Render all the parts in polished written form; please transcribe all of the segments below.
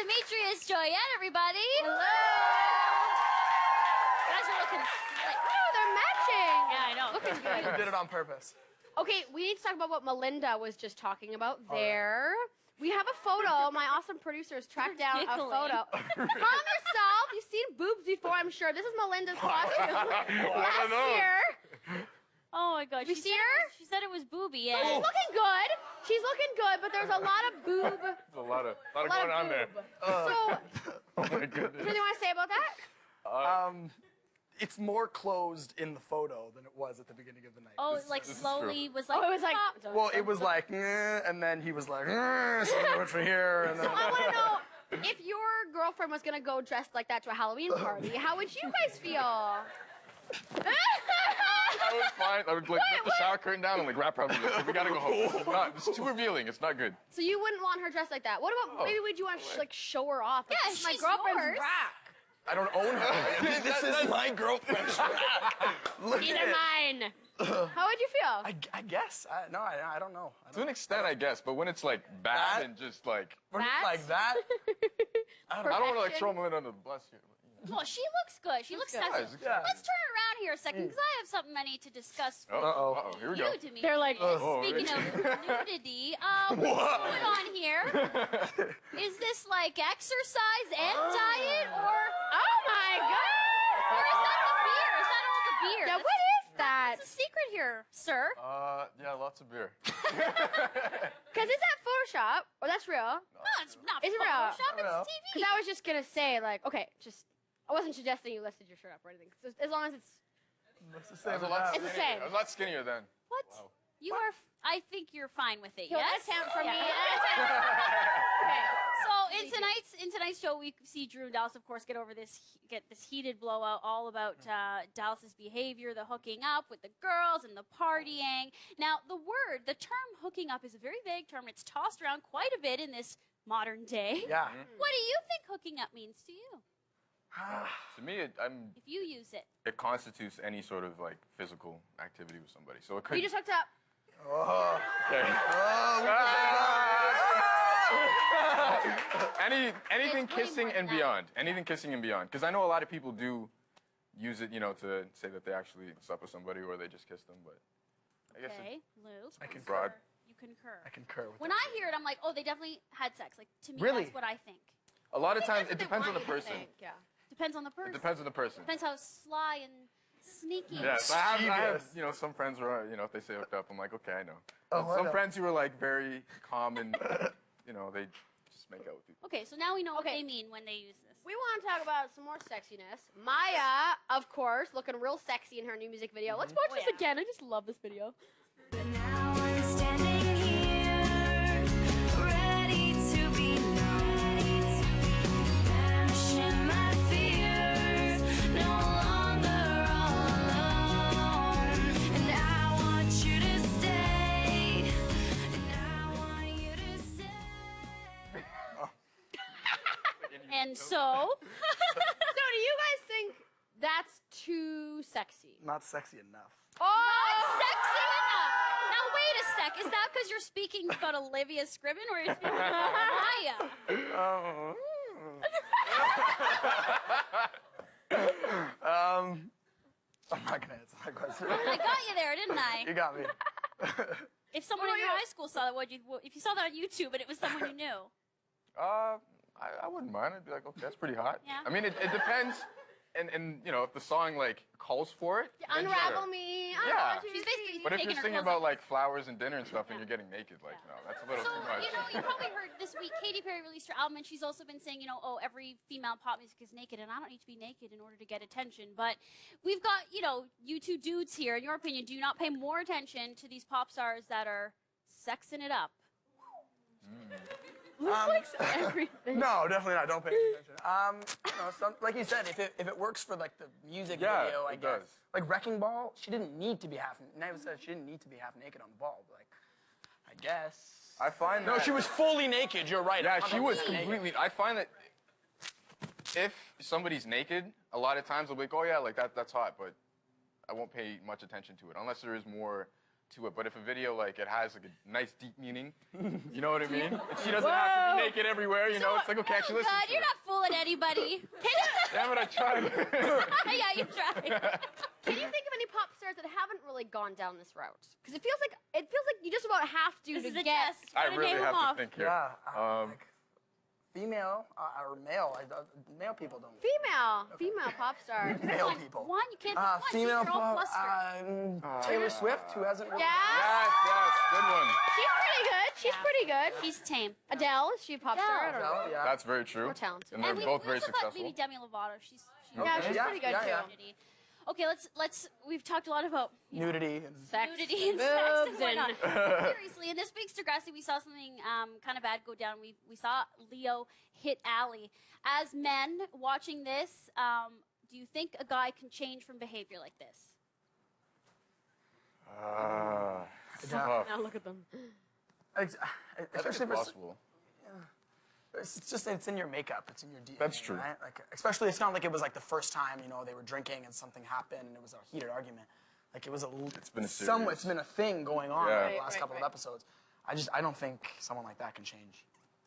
Demetrius, Joyette, everybody. Hello. You guys are looking slick. Oh, they're matching. Yeah, I know. Looking good. You did it on purpose. Okay, we need to talk about what Melinda was just talking about there. We have a photo. My awesome producers tracked down a photo. Calm yourself. You've seen boobs before, I'm sure. This is Melinda's costume last year. Oh my God. You see her? She said it was booby. So she's looking good. She's looking good, but there's a lot of boob. There's a lot of going on there. So, Oh my goodness. anything you want to say about that? It's more closed in the photo than it was at the beginning of the night. Oh, like this is slowly true. was like. Oh, it was like. Well, it was like, and then he was like, so I went for here, and then. So I want to know, if your girlfriend was gonna go dressed like that to a Halloween party, how would you guys feel? I was fine. I would like lift the shower curtain down and like wrap around the We gotta go home. It's too revealing. It's not good. So you wouldn't want her dressed like that. What about maybe would you want to like show her off? Like, Yeah, this is my she's girlfriend's yours. rack. I don't own her. This is my girlfriend's rack. Look These at are it. mine. How would you feel? I guess. No, I don't know. To an extent, I guess, but when it's like bad and just like When it's That? like that. I don't want to like throw Melinda under the bus here. Well, she looks good. She looks good. sexy. Yeah. Let's turn around here a second, because I have something I need to discuss with Uh-oh. Here we go. you, Demetrius. They're like, Speaking of nudity, what's going on here? Is this like exercise and diet, or oh my god! is that the beer? Is that all the beer? Yeah, That's- what is that? What's the secret here, sir? Yeah, lots of beer. Because is that Photoshop? Or that's real? No, it's not Is it real? Photoshop, Real. it's Because TV. I was just gonna say, like, okay, just I wasn't suggesting you lifted your shirt up or anything. So as long as it's What's the I same was a with lot that? It's the skinnier. same. I was a lot skinnier then. What? Wow. You are, I think you're fine with it, Yo, yes? that's him from me. Yeah. Okay. So in tonight's show, we see Drew and Dallas, of course, get this heated blowout all about Dallas's behavior, the hooking up with the girls and the partying. Now, the term hooking up is a very vague term. It's tossed around quite a bit in this modern day. Yeah. What do you think hooking up means to you, To me, if you use it? it constitutes any sort of like physical activity with somebody. So it could. You just hooked up. Okay. Anything It's way kissing more and than that. beyond. Anything kissing and beyond. Because I know a lot of people do use it, to say that they actually slept with somebody or they just kissed them. But I guess Okay, Lou. I concur. broad. You concur. I concur with When that. I hear it, I'm like, oh, they definitely had sex. Like, to me, Really? that's what I think. A lot of times That's it what they depends on want the you to person. think, yeah. Depends on the person. It depends on the person. Depends how sly and sneaky. Yes, I have, Mischievous. some friends who are, if they say hooked up, I'm like, okay, I know. Oh, I Some know. friends who are like very calm and, they just make out with people. Okay, so now we know what Okay. they mean when they use this. We want to talk about some more sexiness. Maya, of course, looking real sexy in her new music video. Let's watch this again. I just love this video. But now I'm standing here, ready to be known, vanishing my fears, no longer all alone. And I want you to stay, and I want you to stay. And so, So do you guys think that's too sexy? Not sexy enough. not sexy enough. Now wait a sec. Is that because you're speaking about Olivia Scriven or you're speaking about Maya? I'm not gonna answer that question. I got you there, didn't You I? got me. If someone in your high school saw that, if you saw that on YouTube and it was someone you knew? I wouldn't mind. I'd be like, okay, that's pretty hot. Yeah. I mean, it depends. And if the song like calls for it, then Unravel sure. me. Yeah. She's basically But if taking you're her singing clothes about off. like flowers and dinner and stuff, and you're getting naked, like no, that's a little So, too much. you probably heard this week, Katy Perry released her album, and she's also been saying, every female pop music is naked, and I don't need to be naked in order to get attention. But we've got, you two dudes here. In your opinion, do you not pay more attention to these pop stars that are sexing it up? Everything. No, definitely not. Don't pay attention. Like you said, if it works for like the music Yeah, video, I it guess. does. Like Wrecking Ball, she didn't need to be half. Never said she didn't need to be half naked on the ball. But like, I guess. I find No, that, she was fully naked. You're right. Yeah, she was 100% naked. completely. I find that if somebody's naked, a lot of times they'll be like, oh yeah, like that's hot, but I won't pay much attention to it unless there is more to it. But if a video like it has like a nice deep meaning, you know what I mean? And she doesn't have to be naked everywhere, you know? It's like, okay, actually listen God, to you're it. not fooling anybody. Damn it, I tried. Yeah, you tried. Can you think of any pop stars that haven't really gone down this route? Because it feels like you just about have to This to is a get. test. I Wanna really name have them to off. think here. Yeah. Um, Female or male? Male people don't. Female pop stars. Male people. One, you can't pick one. See, Female you're all pop. flustered. Taylor Swift, who hasn't. Really Yeah, yes, good one. she's pretty good. She's Yeah. pretty good. He's tame. Adele, is she a pop star? I don't know. Yeah. That's very true. More talented. And they're we both we very also thought successful. maybe Demi Lovato. She's Yeah, she's Yeah, pretty good yeah, too. yeah. Okay, let's. We've talked a lot about Nudity. And Sex, nudity and boobs, sex and and whatnot. Seriously, in this week's Degrassi, we saw something kind of bad go down. We saw Leo hit Allie. As men watching this, do you think a guy can change from behavior like this? Tough. now look at them. Especially It's for. possible. It's just it's in your makeup. It's in your DNA. That's true. Right? Like especially, it's not like it was like the first time they were drinking and something happened and it was a heated argument. Like it was It's been a somewhat. series. It's been a thing going on Yeah. over the last Right, couple of right. episodes. I don't think someone like that can change.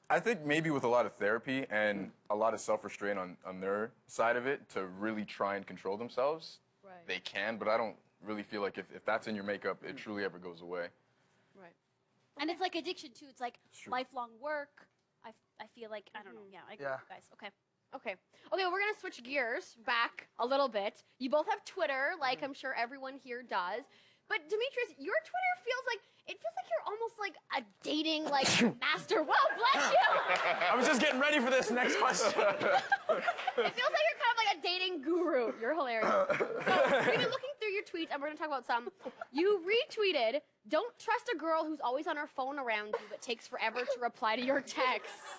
I think maybe with a lot of therapy and a lot of self-restraint on their side of it to really try and control themselves, Right. they can, but I don't really feel like if that's in your makeup, it truly ever goes away. Right. And it's like addiction too. It's like true. lifelong work. I feel like I don't know. Yeah, I agree Yeah. with you guys. Okay. Okay. Okay, we're gonna switch gears back a little bit. You both have Twitter, like I'm sure everyone here does. But Demetrius, your Twitter feels like you're almost like a dating master. Well, bless you. I was just getting ready for this next question. It feels like you're kind of like a dating guru. You're hilarious. So we've been looking through your tweets, and we're gonna talk about some. You retweeted, "Don't trust a girl who's always on her phone around you, but takes forever to reply to your texts."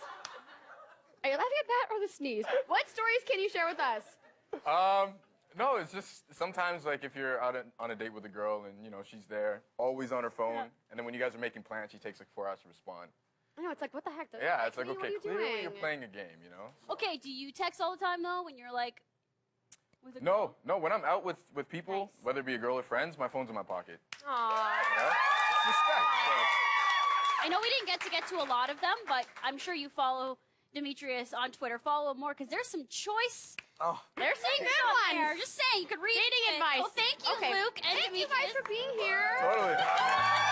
Are you laughing at that or the sneeze? What stories can you share with us? No, it's just sometimes like if you're out on a date with a girl and she's there, always on her phone, and then when you guys are making plans, she takes like 4 hours to respond. I know, it's like, what the heck? Yeah, it's like, What are okay, you clearly doing? you're playing a game, you know? Okay. Do you text all the time though when you're like with a No, when I'm out with people, Nice. whether it be a girl or friends, my phone's in my pocket. Aww. You know? It's respect. I know we didn't get to a lot of them, but I'm sure you follow Demetrius on Twitter. Follow him more because there's some choice. Oh, They're saying things good on there. ones. Just saying, you could read Dating it. advice. Oh, thank you, Okay. Luke and Thank you Demetrius. guys for being here. Totally.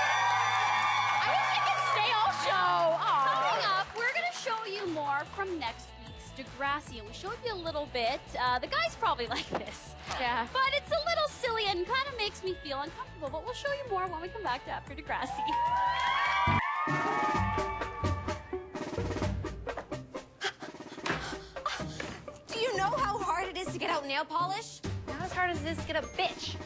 I wish I could stay all show. Coming Aww. up, we're going to show you more from next week's Degrassi, and we showed you a little bit. The guys probably like this. Yeah. But it's a little silly and kind of makes me feel uncomfortable, but we'll show you more when we come back to After Degrassi. Do you know how hard it is to get out nail polish? Not as hard as it is to get a bitch.